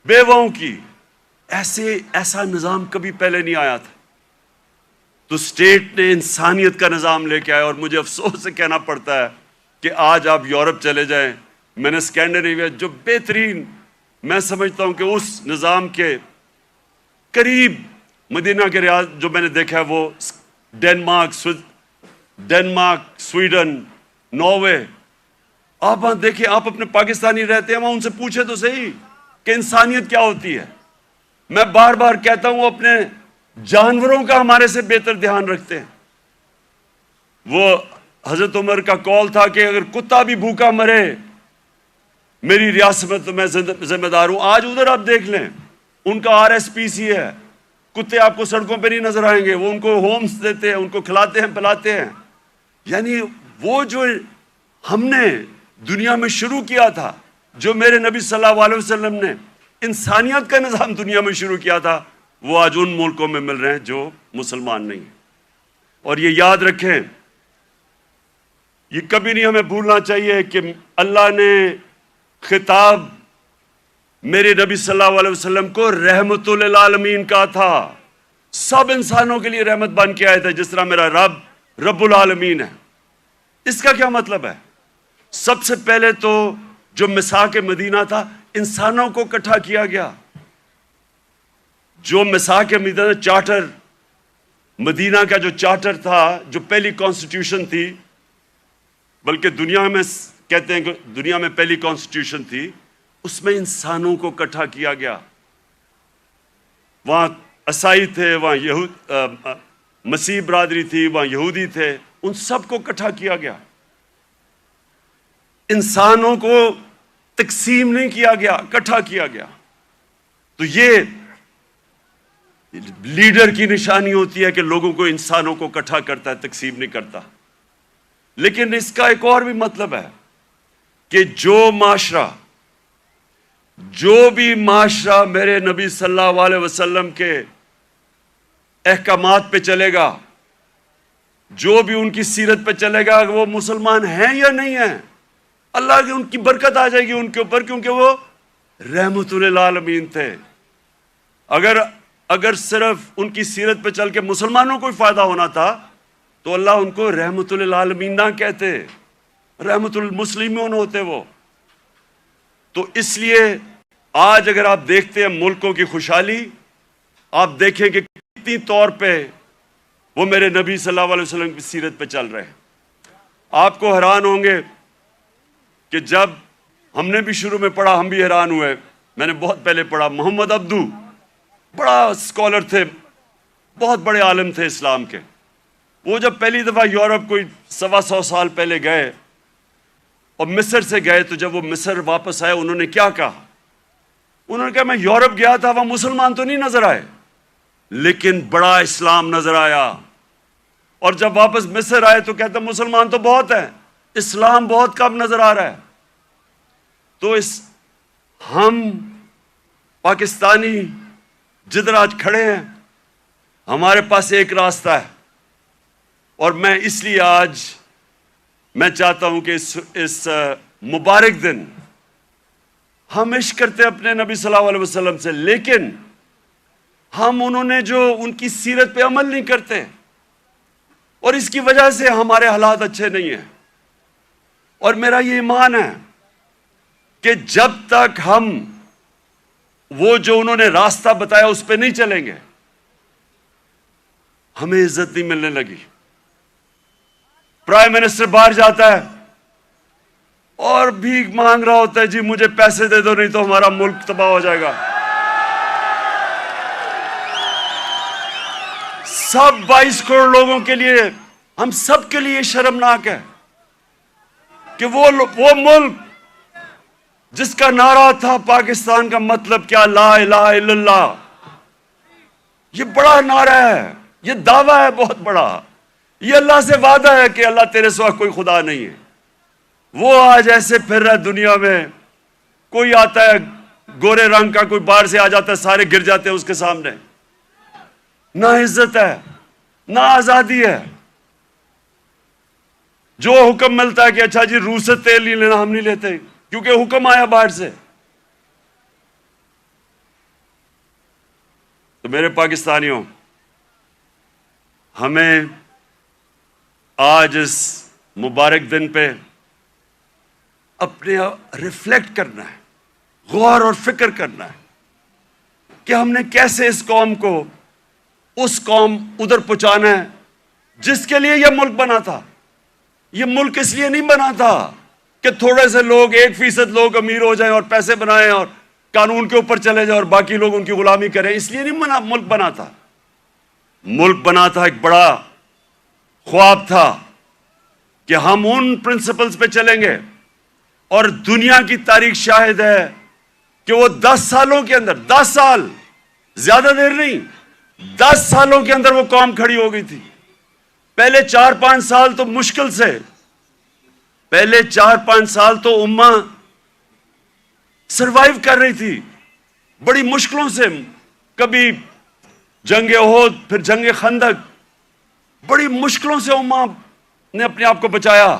بیواؤں کی۔ ایسا نظام کبھی پہلے نہیں آیا تھا۔ تو اسٹیٹ نے انسانیت کا نظام لے کے آیا، اور مجھے افسوس سے کہنا پڑتا ہے کہ آج آپ یورپ چلے جائیں، میں نے اسکینڈینیویا جو بہترین، میں سمجھتا ہوں کہ اس نظام کے قریب مدینہ کے ریاض جو میں نے دیکھا ہے وہ ڈنمارک، سویڈن، ناروے۔ آپ وہاں دیکھیں، آپ اپنے پاکستانی رہتے ہیں وہاں، ان سے پوچھے تو صحیح کہ انسانیت کیا ہوتی ہے۔ میں بار بار کہتا ہوں، وہ اپنے جانوروں کا ہمارے سے بہتر دھیان رکھتے ہیں۔ وہ حضرت عمر کا قول تھا کہ اگر کتا بھی بھوکا مرے میری ریاست میں تو میں ذمہ دار ہوں۔ آج ادھر آپ دیکھ لیں، ان کا RSPC ہے، کتے آپ کو سڑکوں پہ نہیں نظر آئیں گے، وہ ان کو ہومز دیتے ہیں، ان کو کھلاتے ہیں پلاتے ہیں۔ یعنی وہ جو ہم نے دنیا میں شروع کیا تھا، جو میرے نبی صلی اللہ علیہ وسلم نے انسانیت کا نظام دنیا میں شروع کیا تھا، وہ آج ان ملکوں میں مل رہے ہیں جو مسلمان نہیں ہیں۔ اور یہ یاد رکھیں، یہ کبھی نہیں ہمیں بھولنا چاہیے کہ اللہ نے خطاب میرے نبی صلی اللہ علیہ وسلم کو رحمت للعالمین کہا تھا، سب انسانوں کے لیے رحمت بن کے آئے تھے، جس طرح میرا رب العالمین ہے۔ اس کا کیا مطلب ہے؟ سب سے پہلے تو جو میثاق مدینہ تھا، انسانوں کو اکٹھا کیا گیا۔ جو میثاق مدینہ چارٹر، مدینہ کا جو چارٹر تھا، جو پہلی کانسٹیٹیوشن تھی، بلکہ دنیا میں کہتے ہیں کہ دنیا میں پہلی کانسٹیٹیوشن تھی، اس میں انسانوں کو اکٹھا کیا گیا۔ وہاں عیسائی تھے، وہاں مسیح برادری تھی، وہاں یہودی تھے، ان سب کو اکٹھا کیا گیا۔ انسانوں کو تقسیم نہیں کیا گیا، اکٹھا کیا گیا۔ تو یہ لیڈر کی نشانی ہوتی ہے کہ لوگوں کو، انسانوں کو اکٹھا کرتا ہے، تقسیم نہیں کرتا۔ لیکن اس کا ایک اور بھی مطلب ہے کہ جو بھی معاشرہ میرے نبی صلی اللہ علیہ وسلم کے احکامات پہ چلے گا، جو بھی ان کی سیرت پہ چلے گا، وہ مسلمان ہیں یا نہیں ہیں، اللہ کی ان کی برکت آ جائے گی ان کے اوپر، کیونکہ وہ رحمت للعالمین تھے۔ اگر صرف ان کی سیرت پہ چل کے مسلمانوں کو ہی فائدہ ہونا تھا تو اللہ ان کو رحمت للعالمین نہ کہتے، رحمت المسلمون ہوتے وہ۔ تو اس لیے آج اگر آپ دیکھتے ہیں ملکوں کی خوشحالی، آپ دیکھیں کہ کتنی طور پہ وہ میرے نبی صلی اللہ علیہ وسلم کی سیرت پہ چل رہے ہیں۔ آپ کو حیران ہوں گے کہ جب ہم نے بھی شروع میں پڑھا، ہم بھی حیران ہوئے۔ میں نے بہت پہلے پڑھا، محمد عبدو بڑا اسکالر تھے، بہت بڑے عالم تھے اسلام کے۔ وہ جب پہلی دفعہ یورپ کوئی 125 سال پہلے گئے اور مصر سے گئے، تو جب وہ مصر واپس آئے، انہوں نے کیا کہا؟ انہوں نے کہا میں یورپ گیا تھا، وہاں مسلمان تو نہیں نظر آئے، لیکن بڑا اسلام نظر آیا۔ اور جب واپس مصر آئے تو کہتے مسلمان تو بہت ہیں، اسلام بہت کم نظر آ رہا ہے۔ تو ہم پاکستانی جدھر آج کھڑے ہیں، ہمارے پاس ایک راستہ ہے، اور میں اس لیے آج میں چاہتا ہوں کہ اس مبارک دن ہم عشق کرتے اپنے نبی صلی اللہ علیہ وسلم سے، لیکن ہم انہوں نے جو ان کی سیرت پہ عمل نہیں کرتے، اور اس کی وجہ سے ہمارے حالات اچھے نہیں ہیں۔ اور میرا یہ ایمان ہے کہ جب تک ہم وہ جو انہوں نے راستہ بتایا اس پہ نہیں چلیں گے، ہمیں عزت نہیں ملنے لگی۔ پرائم منسٹر باہر جاتا ہے اور بھیک مانگ رہا ہوتا ہے، جی مجھے پیسے دے دو نہیں تو ہمارا ملک تباہ ہو جائے گا۔ سب 22 کروڑ لوگوں کے لیے، ہم سب کے لیے شرمناک ہے کہ وہ ملک جس کا نعرہ تھا پاکستان کا مطلب کیا، لا الہ الا اللہ، یہ بڑا نعرہ ہے، یہ دعویٰ ہے بہت بڑا، یہ اللہ سے وعدہ ہے کہ اللہ تیرے سوا کوئی خدا نہیں ہے، وہ آج ایسے پھر رہا ہے دنیا میں، کوئی آتا ہے گورے رنگ کا، کوئی باہر سے آ جاتا ہے، سارے گر جاتے ہیں اس کے سامنے۔ نہ عزت ہے، نہ آزادی ہے۔ جو حکم ملتا ہے کہ اچھا جی روس سے تیل نہیں لینا، ہم نہیں لیتے کیونکہ حکم آیا باہر سے۔ تو میرے پاکستانیوں، ہمیں آج اس مبارک دن پہ اپنے ریفلیکٹ کرنا ہے، غور اور فکر کرنا ہے کہ ہم نے کیسے اس قوم کو اس قوم ادھر پہنچانا ہے جس کے لیے یہ ملک بنا تھا۔ یہ ملک اس لیے نہیں بنا تھا کہ تھوڑے سے لوگ، 1% لوگ امیر ہو جائیں اور پیسے بنائیں اور قانون کے اوپر چلے جائیں اور باقی لوگ ان کی غلامی کریں، اس لیے نہیں ملک بنا تھا۔ ملک بنا تھا، ایک بڑا خواب تھا کہ ہم ان پرنسپلز پہ چلیں گے، اور دنیا کی تاریخ شاہد ہے کہ وہ 10 سالوں کے اندر، 10 سال، زیادہ دیر نہیں، 10 سالوں کے اندر وہ قوم کھڑی ہو گئی تھی۔ پہلے 4-5 سال تو مشکل سے، پہلے 4-5 سال تو امہ سروائیو کر رہی تھی بڑی مشکلوں سے، کبھی جنگ احد، پھر جنگ خندق، بڑی مشکلوں سے امہ نے اپنے آپ کو بچایا،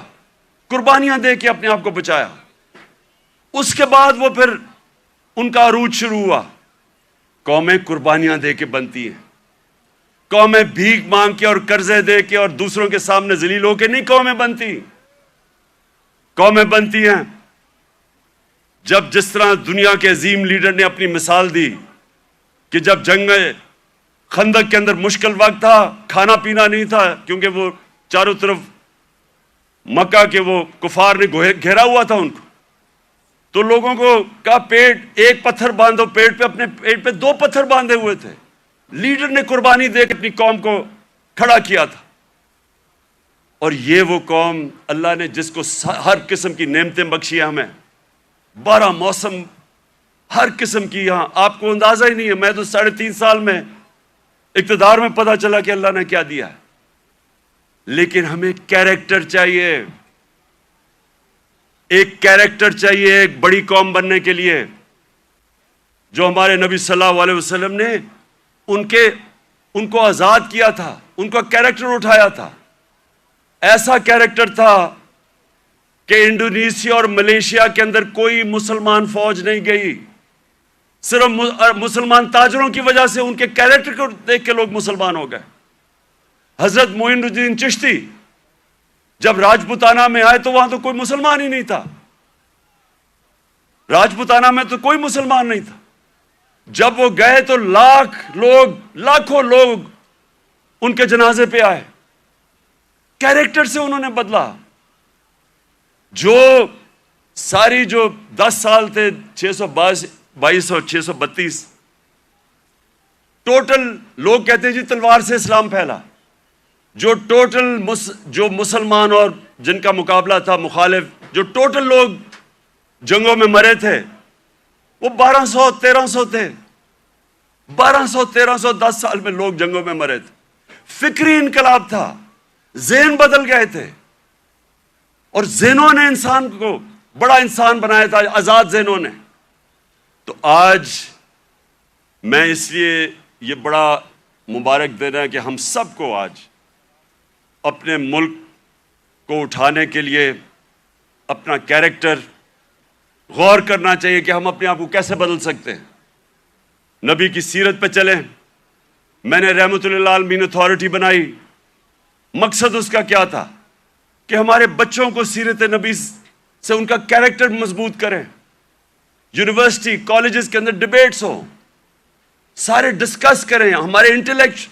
قربانیاں دے کے اپنے آپ کو بچایا۔ اس کے بعد وہ پھر ان کا عروج شروع ہوا۔ قومیں قربانیاں دے کے بنتی ہیں، قومیں بھیک مانگ کے اور قرضے دے کے اور دوسروں کے سامنے ذلیل ہو کے نہیں قومیں بنتی۔ قومیں بنتی ہیں جب، جس طرح دنیا کے عظیم لیڈر نے اپنی مثال دی کہ جب جنگ خندق کے اندر مشکل وقت تھا، کھانا پینا نہیں تھا کیونکہ وہ چاروں طرف مکہ کے وہ کفار نے گھیرا ہوا تھا ان کو، تو لوگوں کو کہا پیٹ ایک پتھر باندھو پیٹ پہ، اپنے پیٹ پہ 2 پتھر باندھے ہوئے تھے۔ لیڈر نے قربانی دے کے اپنی قوم کو کھڑا کیا تھا۔ اور یہ وہ قوم اللہ نے جس کو ہر قسم کی نعمتیں بخشی ہیں، ہمیں 12 موسم، ہر قسم کی، یہاں آپ کو اندازہ ہی نہیں ہے۔ میں تو 3.5 سال میں اقتدار میں پتہ چلا کہ اللہ نے کیا دیا ہے۔ لیکن ہمیں کیریکٹر چاہیے، ایک کیریکٹر چاہیے ایک بڑی قوم بننے کے لیے، جو ہمارے نبی صلی اللہ علیہ وسلم نے ان کو آزاد کیا تھا، ان کا کیریکٹر اٹھایا تھا۔ ایسا کیریکٹر تھا کہ انڈونیشیا اور ملیشیا کے اندر کوئی مسلمان فوج نہیں گئی، صرف مسلمان تاجروں کی وجہ سے، ان کے کیریکٹر کو دیکھ کے لوگ مسلمان ہو گئے۔ حضرت معین الدین چشتی جب راجپوتانہ میں آئے تو وہاں تو کوئی مسلمان ہی نہیں تھا، راجپوتانہ میں تو کوئی مسلمان نہیں تھا۔ جب وہ گئے تو لاکھوں لوگ ان کے جنازے پہ آئے۔ کیریکٹر سے انہوں نے بدلا۔ جو ساری جو 10 سال تھے، 622 اور 632، ٹوٹل لوگ کہتے ہیں جی تلوار سے اسلام پھیلا، جو ٹوٹل جو مسلمان اور جن کا مقابلہ تھا مخالف، جو ٹوٹل لوگ جنگوں میں مرے تھے وہ 1200-1300 تھے۔ 1200-1300 10 سال میں لوگ جنگوں میں مرے تھے۔ فکری انقلاب تھا، ذہن بدل گئے تھے، اور ذہنوں نے انسان کو بڑا انسان بنایا تھا، آزاد ذہنوں نے۔ تو آج میں اس لیے یہ بڑا مبارک دن ہے کہ ہم سب کو آج اپنے ملک کو اٹھانے کے لیے اپنا کیریکٹر غور کرنا چاہیے کہ ہم اپنے آپ کو کیسے بدل سکتے ہیں۔ نبی کی سیرت پہ چلیں۔ میں نے رحمت اللہ عالمین اتھارٹی بنائی، مقصد اس کا کیا تھا کہ ہمارے بچوں کو سیرت نبی سے ان کا کیریکٹر مضبوط کریں۔ یونیورسٹی کالجز کے اندر ڈیبیٹس ہوں، سارے ڈسکس کریں، ہمارے انٹلیکچ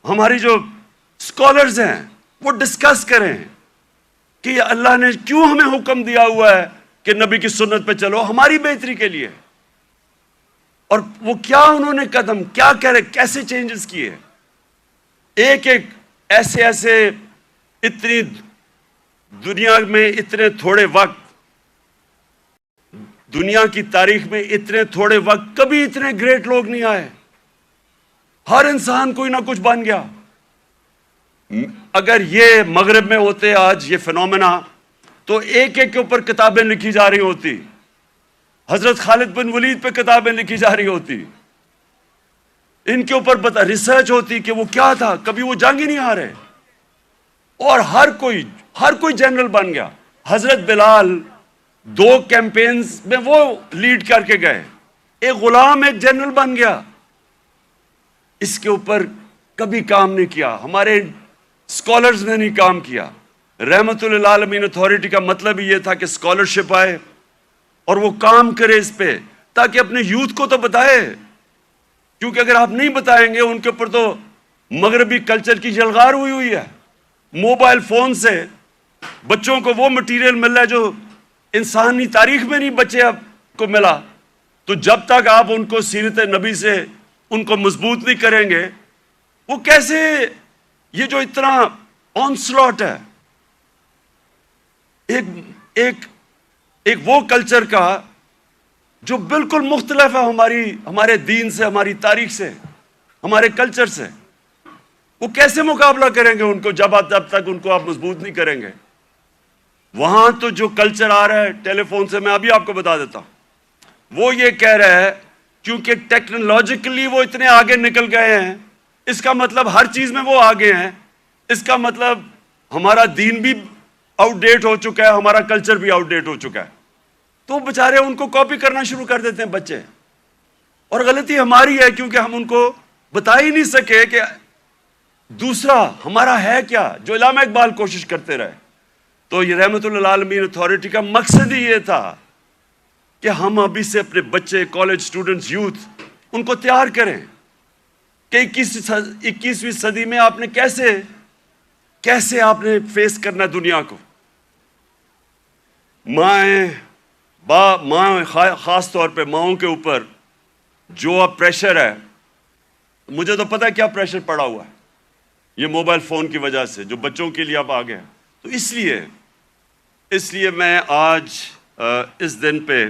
ہماری جو اسکالرز ہیں وہ ڈسکس کریں کہ اللہ نے کیوں ہمیں حکم دیا ہوا ہے کہ نبی کی سنت پہ چلو، ہماری بہتری کے لیے، اور وہ کیا انہوں نے قدم کیا کرے، کیسے چینجز کیے، ایک ایک ایسے اتنی دنیا میں اتنے تھوڑے وقت، دنیا کی تاریخ میں اتنے تھوڑے وقت کبھی اتنے گریٹ لوگ نہیں آئے۔ ہر انسان کوئی نہ کچھ بن گیا۔ اگر یہ مغرب میں ہوتے آج یہ فینومینا، تو ایک ایک کے اوپر کتابیں لکھی جا رہی ہوتی، حضرت خالد بن ولید پہ کتابیں لکھی جا رہی ہوتی، ان کے اوپر ریسرچ ہوتی کہ وہ کیا تھا، کبھی وہ جنگ ہی نہیں ہارے، اور ہر کوئی جنرل بن گیا۔ حضرت بلال 2 کیمپینز میں وہ لیڈ کر کے گئے، ایک غلام ایک جنرل بن گیا۔ اس کے اوپر کبھی کام نہیں کیا، ہمارے اسکالرز نے نہیں کام کیا۔ رحمت اللہ عالمین اتھارٹی کا مطلب ہی یہ تھا کہ اسکالرشپ آئے اور وہ کام کرے اس پہ، تاکہ اپنے یوتھ کو تو بتائے، کیونکہ اگر آپ نہیں بتائیں گے ان کے اوپر تو مغربی کلچر کی جلغار ہوئی ہے۔ موبائل فون سے بچوں کو وہ مٹیریل مل رہا ہے جو انسانی تاریخ میں نہیں بچے اب کو ملا۔ تو جب تک آپ ان کو سیرت نبی سے ان کو مضبوط نہیں کریں گے، وہ کیسے، یہ جو اتنا آنسلاٹ ہے ایک وہ کلچر کا جو بالکل مختلف ہے ہمارے دین سے، ہماری تاریخ سے، ہمارے کلچر سے، وہ کیسے مقابلہ کریں گے ان کو جب تک ان کو آپ مضبوط نہیں کریں گے۔ وہاں تو جو کلچر آ رہا ہے ٹیلی فون سے، میں ابھی آپ کو بتا دیتا ہوں، وہ یہ کہہ رہا ہے کیونکہ ٹیکنالوجیکلی وہ اتنے آگے نکل گئے ہیں، اس کا مطلب ہر چیز میں وہ آگے ہیں، اس کا مطلب ہمارا دین بھی آؤٹ ڈیٹ ہو چکا ہے، ہمارا کلچر بھی آؤٹ ڈیٹ ہو چکا ہے۔ تو بےچارے ان کو کاپی کرنا شروع کر دیتے ہیں بچے، اور غلطی ہماری ہے کیونکہ ہم ان کو بتا ہی نہیں سکے کہ دوسرا ہمارا ہے کیا، جو علامہ اقبال کوشش کرتے رہے۔ تو یہ رحمت اللہ عالمین اتھارٹی کا مقصد ہی یہ تھا کہ ہم ابھی سے اپنے بچے، کالج اسٹوڈنٹس، یوتھ، ان کو تیار کریں کہ 21ویں صدی میں آپ نے کیسے آپ نے فیس کرنا دنیا کو۔ ماں خاص طور پہ ماؤں کے اوپر جو اب پریشر ہے، مجھے تو پتہ ہے کیا پریشر پڑا ہوا ہے، یہ موبائل فون کی وجہ سے جو بچوں کے لیے اب آ گیا۔ تو اس لیے میں آج اس دن پہ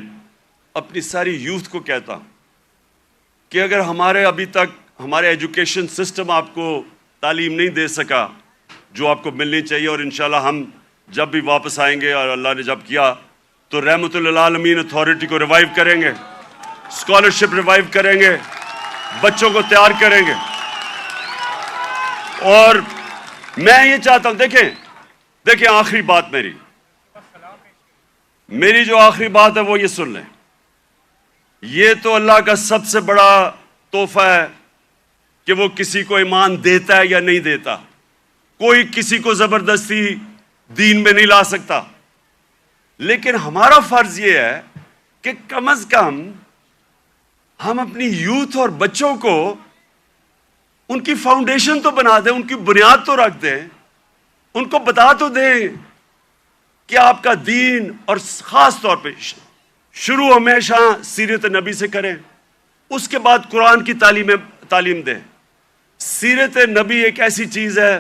اپنی ساری یوتھ کو کہتا ہوں کہ اگر ابھی تک ہمارے ایجوکیشن سسٹم آپ کو تعلیم نہیں دے سکا جو آپ کو ملنی چاہیے، اور انشاءاللہ ہم جب بھی واپس آئیں گے اور اللہ نے جب کیا تو رحمت اللہ عالمین اتھارٹی کو ریوائیو کریں گے، اسکالرشپ ریوائیو کریں گے، بچوں کو تیار کریں گے۔ اور میں یہ چاہتا ہوں، دیکھیں آخری بات میری جو آخری بات ہے وہ یہ سن لیں، یہ تو اللہ کا سب سے بڑا تحفہ ہے کہ وہ کسی کو ایمان دیتا ہے یا نہیں دیتا۔ کوئی کسی کو زبردستی دین میں نہیں لا سکتا، لیکن ہمارا فرض یہ ہے کہ کم از کم ہم اپنی یوتھ اور بچوں کو ان کی فاؤنڈیشن تو بنا دیں، ان کی بنیاد تو رکھ دیں، ان کو بتا تو دیں کہ آپ کا دین، اور خاص طور پہ شروع ہمیشہ سیرت نبی سے کریں، اس کے بعد قرآن کی تعلیم دیں۔ سیرت نبی ایک ایسی چیز ہے